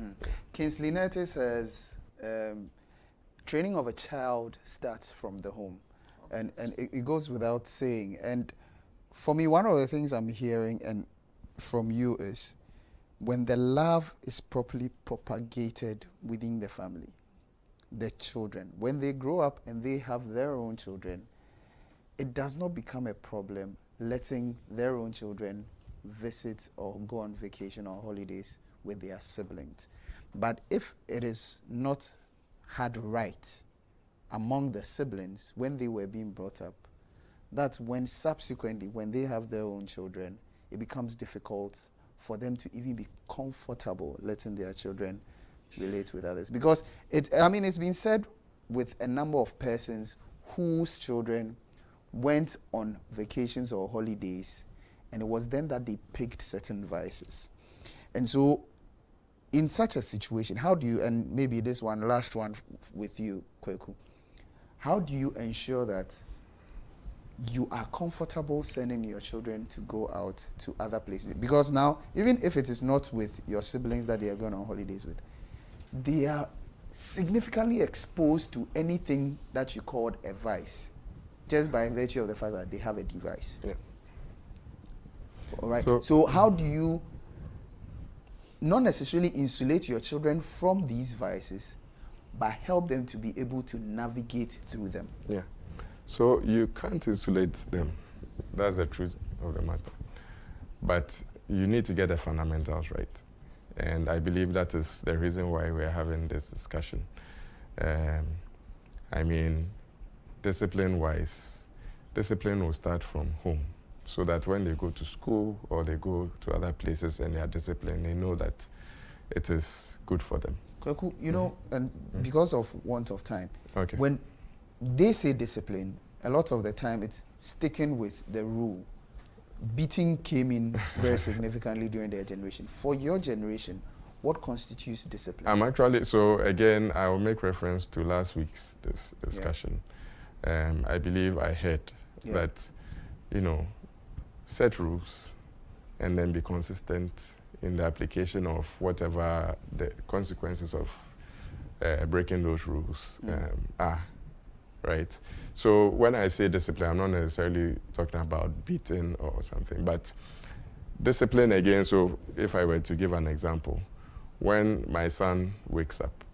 Kingsley Nete says, training of a child starts from the home. And it goes without saying. And for me, one of the things I'm hearing and from you is, when the love is properly propagated within the family, the children, when they grow up and they have their own children, it does not become a problem letting their own children visit or go on vacation or holidays with their siblings. But if it is not had right among the siblings when they were being brought up, that's when subsequently, when they have their own children, it becomes difficult for them to even be comfortable letting their children relate with others. Because it's been said with a number of persons whose children went on vacations or holidays, and it was then that they picked certain vices. And so in such a situation, how do you, and maybe this one, last one with you, Kweku, how do you ensure that you are comfortable sending your children to go out to other places? Because now, even if it is not with your siblings that they are going on holidays with, they are significantly exposed to anything that you called a vice, just by virtue of the fact that they have a device. All right. So how do you not necessarily insulate your children from these vices, but help them to be able to navigate through them? So you can't insulate them. That's the truth of the matter. But you need to get the fundamentals right. And I believe that is the reason why we're having this discussion. Discipline-wise, discipline will start from home, so that when they go to school or they go to other places and they are disciplined, they know that it is good for them. Kweku, you know, and because of want of time, Okay. when they say discipline, a lot of the time it's sticking with the rule. Beating came in very significantly during their generation. For your generation, what constitutes discipline? I'm actually, so again, I will make reference to last week's discussion. I believe I heard that, you know, set rules and then be consistent in the application of whatever the consequences of breaking those rules are, right? So when I say discipline, I'm not necessarily talking about beating or something, but discipline again, so if I were to give an example, when my son wakes up,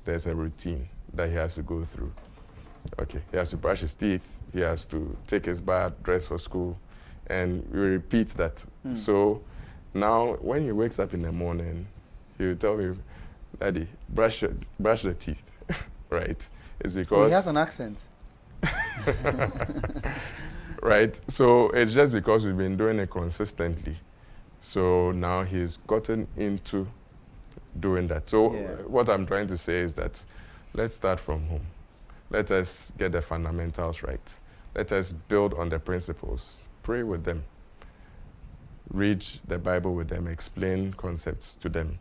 there's a routine that he has to go through. Okay, he has to brush his teeth, he has to take his bath, dress for school, and we repeat that. So now when he wakes up in the morning, he will tell me, Daddy, brush the teeth, right? It's because... He has an accent. Right, so it's just because we've been doing it consistently. So now he's gotten into doing that. So what I'm trying to say is that let's start from home. Let us get the fundamentals right. Let us build on the principles. Pray with them. Read the Bible with them. Explain concepts to them.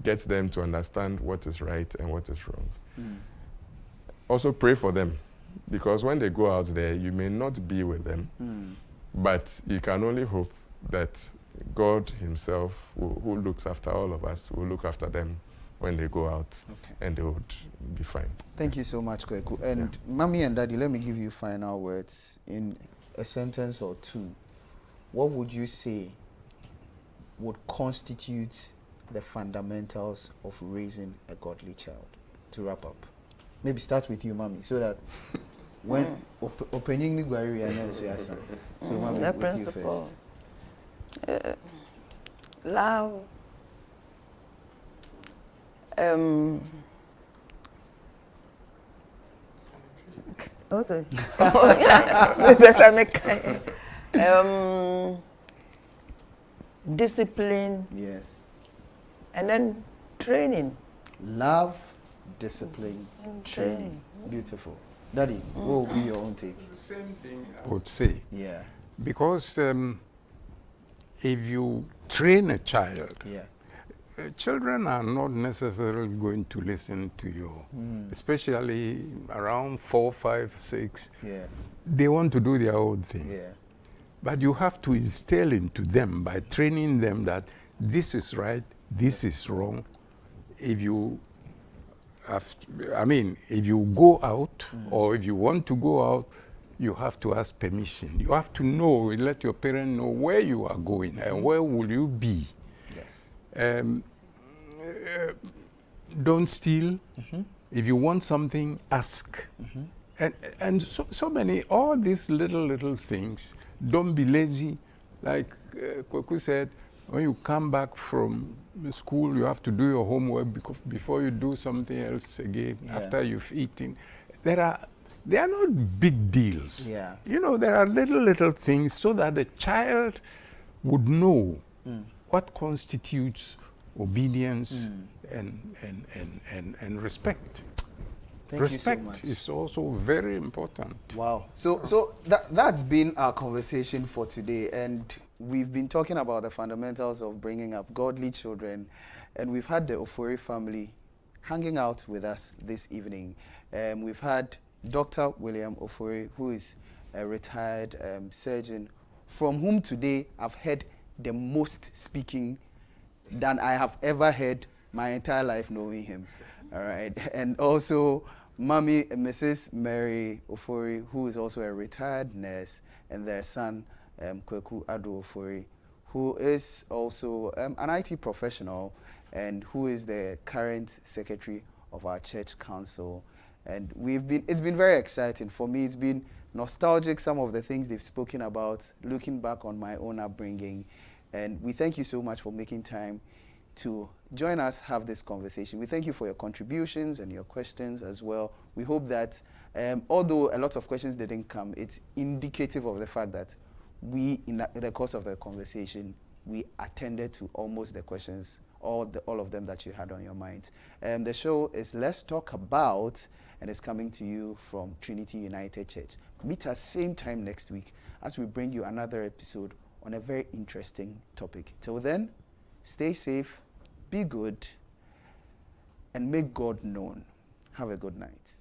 Get them to understand what is right and what is wrong. Also pray for them, because when they go out there, you may not be with them, but you can only hope that God himself, who looks after all of us, will look after them when they go out, and they would be fine. Thank you so much, Kweku. And Mommy and Daddy, let me give you final words in a sentence or two. What would you say would constitute the fundamentals of raising a godly child? To wrap up, maybe start with you, Mommy, so that when opening the Guari so Mommy, the with principle, you first. Love, also, discipline, Yes. and then training. Love, discipline, training. Beautiful. Daddy, what will be your own take? The same thing I would say. Yeah. Because if you train a child, children are not necessarily going to listen to you, especially around 4, 5, 6. They want to do their own thing. But you have to instill into them by training them that this is right, this is wrong. If you if you go out or if you want to go out, you have to ask permission. You have to know, let your parent know where you are going and where will you be. Don't steal. If you want something, ask. And so many, all these little things. Don't be lazy. Like Kweku said, when you come back from school, you have to do your homework before you do something else again, after you've eaten. They are not big deals. You know, there are little things so that the child would know what constitutes obedience and respect. Respect is also very important. Wow. So that's been our conversation for today, and we've been talking about the fundamentals of bringing up godly children, and we've had the Ofori family hanging out with us this evening. We've had Dr. William Ofori, who is a retired surgeon, from whom today I've heard the most speaking than I have ever heard my entire life knowing him. All right. And also Mommy, Mrs. Mary Ofori, who is also a retired nurse, and their son, Kweku Ado Ofori, who is also an IT professional and who is the current secretary of our church council. And it's been very exciting. For me, it's been nostalgic, some of the things they've spoken about, looking back on my own upbringing. And we thank you so much for making time to join us, have this conversation. We thank you for your contributions and your questions as well. We hope that, although a lot of questions didn't come, it's indicative of the fact that we, in the course of the conversation, we attended to almost all of them that you had on your mind. The show is Let's Talk About, and it's coming to you from Trinity United Church. Meet us same time next week as we bring you another episode on a very interesting topic. Till then, stay safe, be good, and make God known. Have a good night.